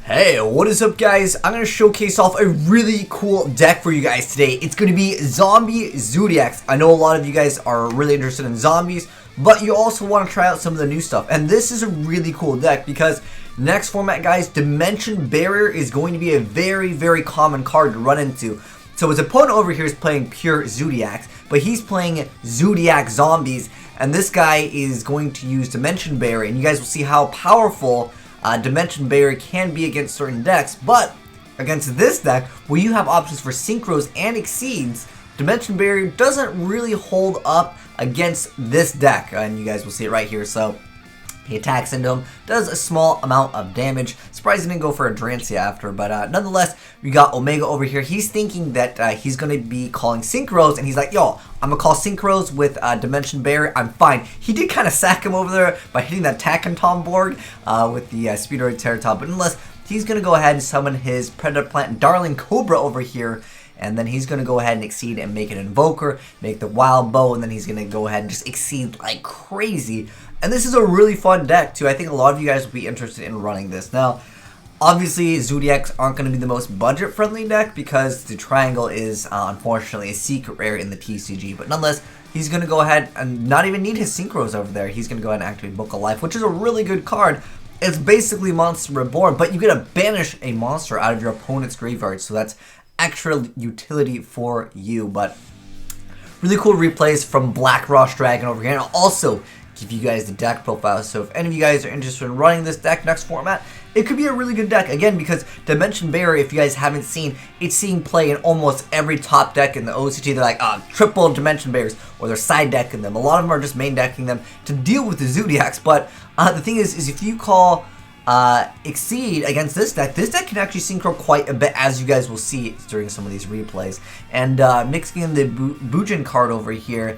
Hey, what is up guys? I'm going to showcase off a really cool deck for you guys today. It's going to be Zombie Zoodiacs. I know a lot of you guys are really interested in zombies, but you also want to try out some of the new stuff. And this is a really cool deck because next format guys, Dimension Barrier is going to be a very common card to run into. So his opponent over here is playing pure Zoodiacs, but he's playing Zoodiac zombies, and this guy is going to use Dimension Barrier, and you guys will see how powerful Dimension Barrier can be against certain decks. But against this deck, where you have options for Synchros and Xyz, Dimension Barrier doesn't really hold up against this deck, and you guys will see it right here. So he attacks into him, does a small amount of damage. Surprised he didn't go for a Drancia after, but nonetheless, we got Omega over here. He's thinking that he's going to be calling Synchros, and he's like, yo, I'm going to call Synchros with Dimension Barrier. I'm fine. He did kind of sack him over there by hitting that Takentom board with the Speedoid Terratop, but nonetheless, he's going to go ahead and summon his Predator Plant Darling Cobra over here. And then he's going to go ahead and Xyz and make an Invoker, make the Wild Bow, and then he's going to go ahead and just Xyz like crazy. And this is a really fun deck too. I think a lot of you guys will be interested in running this. Now, obviously, Zoodiacs aren't going to be the most budget-friendly deck because the Triangle is, unfortunately, a secret rare in the TCG. But nonetheless, he's going to go ahead and not even need his Synchros over there. He's going to go ahead and activate Book of Life, which is a really good card. It's basically Monster Reborn, but you get to banish a monster out of your opponent's graveyard. So that's extra utility for you. But really cool replays from BlackRossDragon over here, and I'll also give you guys the deck profile. So if any of you guys are interested in running this deck next format, it could be a really good deck again, because Dimension Barrier, if you guys haven't seen, it's seeing play in almost every top deck in the OCT. They're like triple Dimension Barriers, or they're side decking them. A lot of them are just main decking them to deal with the Zoodiacs. But the thing is if you call Xyz against this deck can actually synchro quite a bit, as you guys will see during some of these replays. And mixing in the Bujin card over here,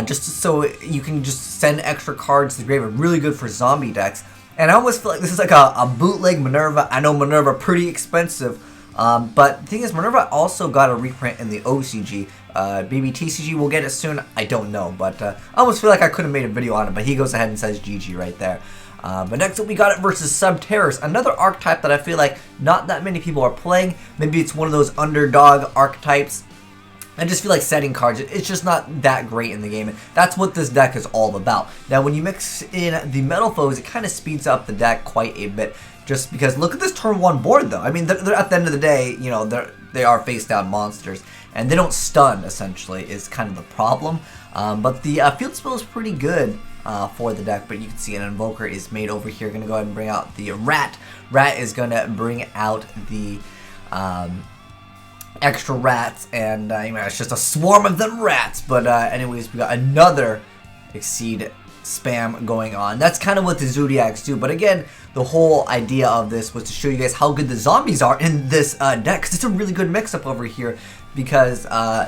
just so you can just send extra cards to the graveyard, really good for zombie decks. And I almost feel like this is like a bootleg Minerva. I know Minerva pretty expensive, but the thing is, Minerva also got a reprint in the OCG. Maybe TCG will get it soon, I don't know, but I almost feel like I could have made a video on it, but he goes ahead and says GG right there. But next up, we got it versus Subterrace, another archetype that I feel like not that many people are playing. Maybe it's one of those underdog archetypes. I just feel like setting cards, it's just not that great in the game. And that's what this deck is all about. Now, when you mix in the Metal Foes, it kind of speeds up the deck quite a bit. Just because, look at this turn 1 board, though. I mean, they're at the end of the day, you know, they are face-down monsters. And they don't stun, essentially, is kind of the problem. But the field spell is pretty good for the deck. But you can see an Invoker is made over here. Going to go ahead and bring out the Rat. Rat is going to bring out the extra rats, and you know, it's just a swarm of them rats. But anyways, we got another Xyz spam going on. That's kind of what the Zoodiacs do. But again, the whole idea of this was to show you guys how good the zombies are in this deck, because it's a really good mix-up over here. Because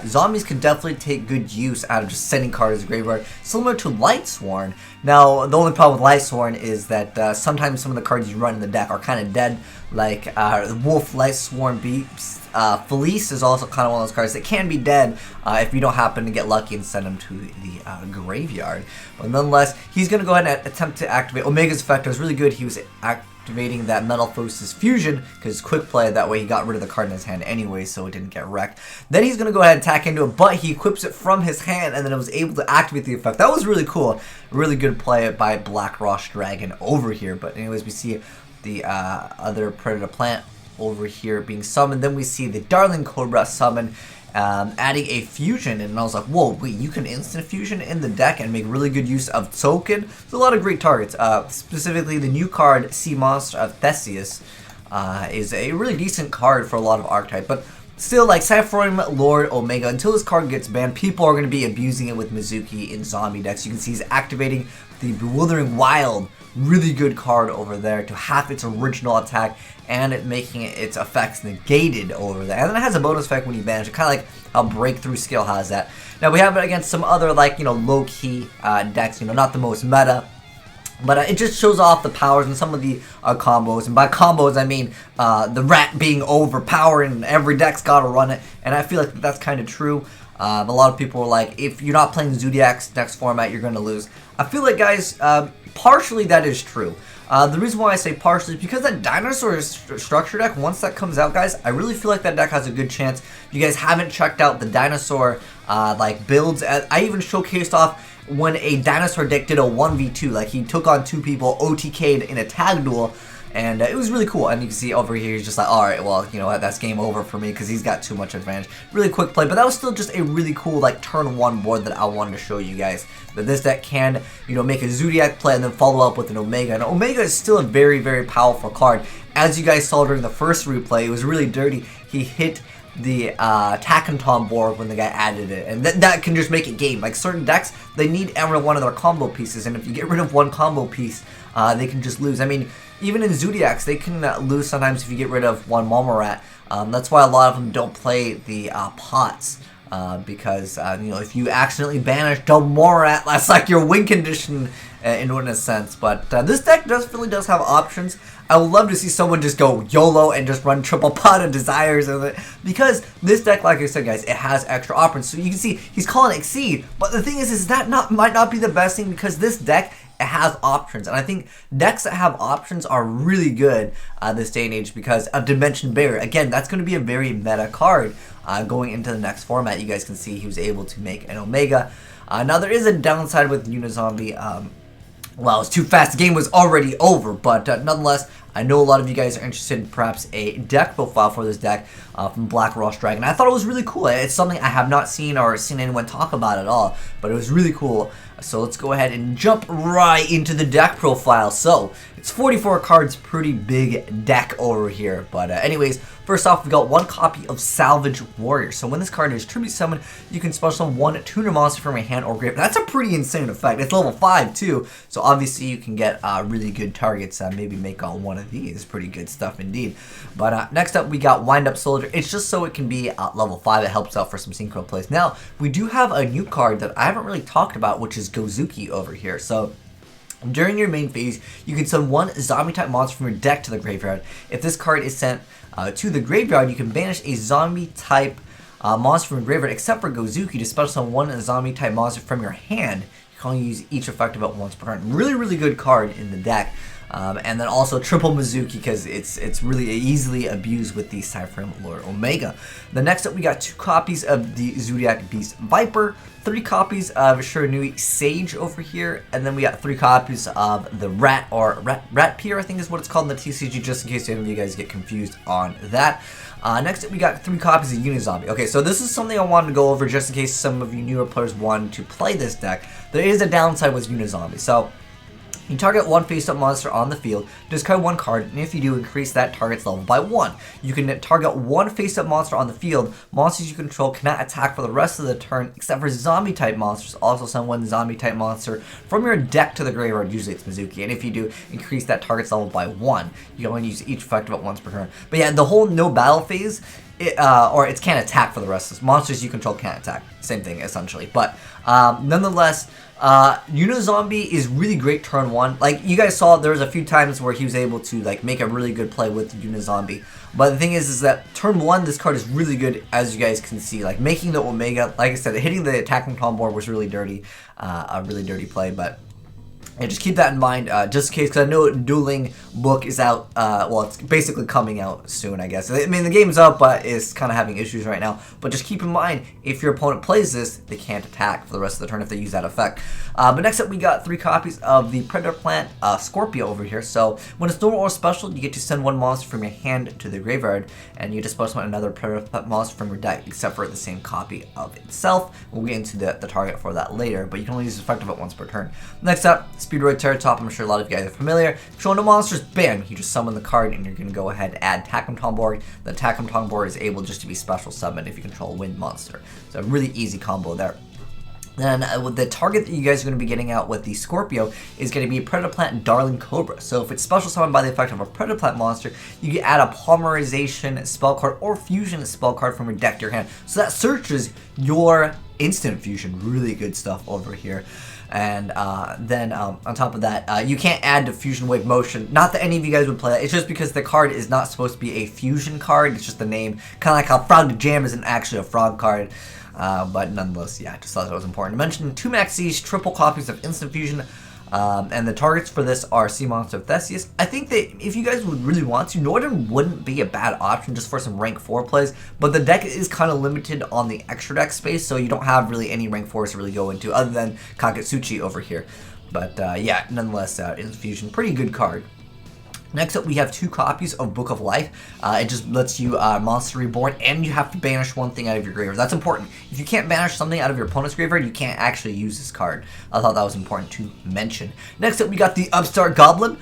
zombies can definitely take good use out of just sending cards to the graveyard, similar to Lightsworn. Now, the only problem with Lightsworn is that sometimes some of the cards you run in the deck are kind of dead, like Wolf, Lightsworn Beeps. Felice is also kind of one of those cards that can be dead if you don't happen to get lucky and send them to the graveyard. But nonetheless, he's going to go ahead and attempt to activate Omega's effect. It was really good. He was activating that Metal Foes' fusion, because quick play, that way he got rid of the card in his hand anyway, so it didn't get wrecked. Then he's going to go ahead and attack into it, but he equips it from his hand, and then it was able to activate the effect. That was really cool. Really good play by BlackRossDragon over here. But anyways, we see the other Predator Plant over here being summoned. Then we see the Darling Cobra summon, adding a fusion, and I was like, whoa, wait, you can instant fusion in the deck and make really good use of token. There's a lot of great targets. Specifically, the new card, Sea Monster of Theseus, is a really decent card for a lot of archetype. But still, like Cyphroim Lord Omega, until this card gets banned, people are going to be abusing it with Mizuki in zombie decks. You can see he's activating the Bewildering Wild, really good card over there to half its original attack, and it making its effects negated over there. And then it has a bonus effect when you banish it, kind of like how Breakthrough Skill has that. Now we have it against some other, like, you know, low-key decks, you know, not the most meta. But it just shows off the powers and some of the combos. And by combos, I mean the Rat being overpowered and every deck's got to run it. And I feel like that's kind of true. A lot of people are like, if you're not playing Zoodiacs next format, you're going to lose. I feel like, guys, partially that is true. The reason why I say partially is because that dinosaur structure deck, once that comes out, guys, I really feel like that deck has a good chance. If you guys haven't checked out the dinosaur like builds, I even showcased off when a dinosaur deck did a 1v2, like he took on 2 people, OTK'd in a tag duel, and it was really cool. And you can see over here, he's just like, alright, well, you know what, that's game over for me because he's got too much advantage. Really quick play, but that was still just a really cool, like, turn 1 board that I wanted to show you guys. That this deck can, you know, make a Zoodiac play and then follow up with an Omega. And Omega is still a very, very powerful card. As you guys saw during the first replay, it was really dirty. He hit the Takenton board when the guy added it, and that can just make it game. Like certain decks, they need every one of their combo pieces, and if you get rid of one combo piece, they can just lose. I mean, even in Zoodiacs, they can lose sometimes if you get rid of one Momorat. That's why a lot of them don't play the pots. Because, you know, if you accidentally banish double Momorat, that's like your win condition in a sense. But this deck really does have options. I would love to see someone just go YOLO and just run triple pot of Desires of it. Because this deck, like I said, guys, it has extra options. So you can see he's calling Exceed. But the thing is that might not be the best thing because this deck, it has options, and I think decks that have options are really good this day and age because of Dimension Barrier. Again, that's going to be a very meta card going into the next format. You guys can see he was able to make an Omega. Now, there is a downside with Unizombie. Well, it's too fast. The game was already over, but nonetheless, I know a lot of you guys are interested in perhaps a deck profile for this deck from Black Ross Dragon. I thought it was really cool. It's something I have not seen or seen anyone talk about at all, but it was really cool. So let's go ahead and jump right into the deck profile. So it's 44 cards, pretty big deck over here. But anyways, first off, we got 1 copy of Salvage Warrior. So when this card is tribute summoned, you can special summon 1 tuner monster from your hand or grave. That's a pretty insane effect. It's level 5 too, so obviously you can get really good targets. Maybe make on one of these. Pretty good stuff indeed. But next up, we got Wind Up Soldier. It's just so it can be level 5. It helps out for some synchro plays. Now, we do have a new card that I haven't really talked about, which is Gozuki over here. So during your main phase, you can send 1 zombie type monster from your deck to the graveyard. If this card is sent to the graveyard, you can banish a zombie type monster from your graveyard, except for Gozuki, to special summon 1 zombie type monster from your hand. You can only use each effect about once per turn. Really, really good card in the deck. And then also triple Mizuki because it's really easily abused with the Cypher Lord Omega. The next up, we got 2 copies of the Zoodiac Beast Viper, 3 copies of Shiranui Sage over here, and then we got 3 copies of the Rat Pier, I think is what it's called in the TCG, just in case any of you guys get confused on that. Next up, we got 3 copies of Unizombie. Okay, so this is something I wanted to go over just in case some of you newer players wanted to play this deck. There is a downside with Unizombie. So you target 1 face-up monster on the field, discard 1 card, and if you do, increase that target's level by 1. You can target 1 face-up monster on the field. Monsters you control cannot attack for the rest of the turn, except for zombie-type monsters. Also send 1 zombie-type monster from your deck to the graveyard, usually it's Mizuki, and if you do, increase that target's level by 1. You can only use each effect about once per turn. But yeah, the whole no battle phase, it can't attack for the rest of the monsters you control can't attack. Same thing, essentially. But nonetheless, Unizombie is really great turn 1. Like, you guys saw, there was a few times where he was able to, like, make a really good play with Unizombie. But the thing is that turn 1, this card is really good, as you guys can see. Like, making the Omega, like I said, hitting the attacking combo board was really dirty. A really dirty play, but yeah, just keep that in mind, just in case, because I know Dueling book is out, well, it's basically coming out soon, I guess. I mean, the game's out, but it's kind of having issues right now. But just keep in mind, if your opponent plays this, they can't attack for the rest of the turn if they use that effect. But next up, we got 3 copies of the Predator Plant Scorpio over here. So when it's normal or special, you get to send 1 monster from your hand to the graveyard, and you dispose of another Predator Plant monster from your deck, except for the same copy of itself. We'll get into the target for that later, but you can only use this effect of it once per turn. Next up, Speedroid Terratop. I'm sure a lot of you guys are familiar. Show no monsters, bam, you just summon the card, and you're going to go ahead and add Takenton board. The Takenton board is able just to be special summoned if you control a wind monster. So a really easy combo there. Then the target that you guys are going to be getting out with the Scorpio is going to be Predator Plant Darling Cobra. So if it's special summoned by the effect of a Predator Plant monster, you can add a Polymerization spell card or Fusion spell card from your deck to your hand. So that searches your instant fusion. Really good stuff over here. And then on top of that, you can't add to Fusion Wave Motion. Not that any of you guys would play that. It's just because the card is not supposed to be a fusion card. It's just the name. Kind of like how Frog to Jam isn't actually a frog card. But nonetheless, yeah, I just thought that was important to mention. 2 maxis, triple copies of Instant Fusion. And the targets for this are Sea Monster Theseus. I think that if you guys would really want to, Northern wouldn't be a bad option just for some rank 4 plays, but the deck is kind of limited on the extra deck space, so you don't have really any rank 4s to really go into other than Kakatsuchi over here. But yeah, nonetheless, Infusion, pretty good card. Next up, we have 2 copies of Book of Life. It just lets you Monster Reborn, and you have to banish one thing out of your graveyard. That's important. If you can't banish something out of your opponent's graveyard, you can't actually use this card. I thought that was important to mention. Next up, we got the Upstart Goblin.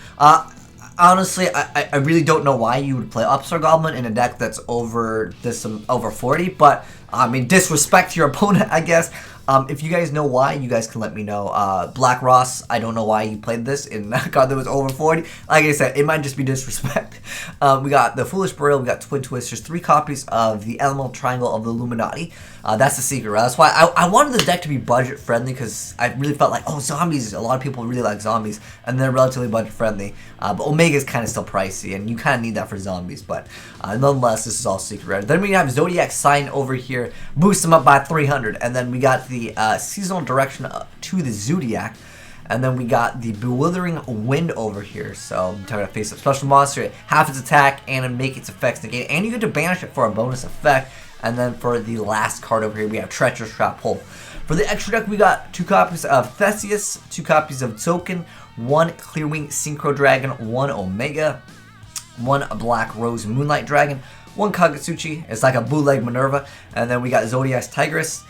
Honestly, I really don't know why you would play Upstart Goblin in a deck that's over 40, but I mean, disrespect to your opponent, I guess. If you guys know why, you guys can let me know. Black Ross, I don't know why you played this in a card that was over 40. Like I said, it might just be disrespect. We got the Foolish Burial, we got Twin Twisters, 3 copies of the Elemental Triangle of the Illuminati. That's the secret, right? That's why I wanted the deck to be budget friendly, because I really felt like, oh, zombies, a lot of people really like zombies, and they're relatively budget friendly. But Omega is kind of still pricey, and you kind of need that for zombies, but nonetheless, this is all secret, right? Then we have Zoodiacs Sign over here, boost them up by 300, and then we got the Seasonal Direction to the Zoodiac. And then we got the Bewildering Wind over here. So, I'm talking about face up special monster, half its attack, and make its effects negate. And you get to banish it for a bonus effect. And then for the last card over here, we have Treacherous Trap Hole. For the extra deck, we got 2 copies of Theseus, 2 copies of Token, 1 Clearwing Synchro Dragon, 1 Omega, 1 Black Rose Moonlight Dragon, 1 Kakatsuchi. It's like a bootleg Minerva. And then we got Zodiac's Tigress,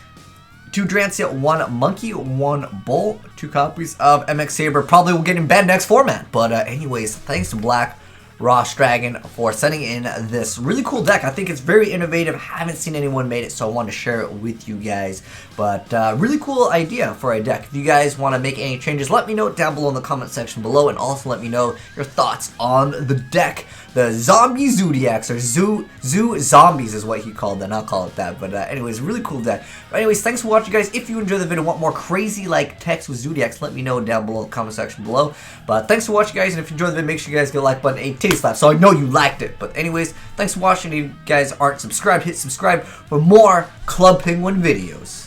2 Drancia, 1 Monkey, 1 Bull, 2 copies of MX Saber. Probably will get in bad next format. But anyways, thanks to Black Ross Dragon for sending in this really cool deck. I think it's very innovative. Haven't seen anyone made it, so I wanted to share it with you guys. But really cool idea for a deck. If you guys want to make any changes, let me know down below in the comment section below, and also let me know your thoughts on the deck. The Zombie Zoodiacs, or Zoo Zombies is what he called them. I'll call it that. But anyways, really cool deck. But anyways, thanks for watching, guys. If you enjoyed the video and want more crazy like text with Zoodiacs, let me know down below in the comment section below. But thanks for watching, guys. And if you enjoyed the video, make sure you guys give a like button, a taste slap, so I know you liked it. But anyways, thanks for watching. If you guys aren't subscribed, hit subscribe for more Club Penguin videos.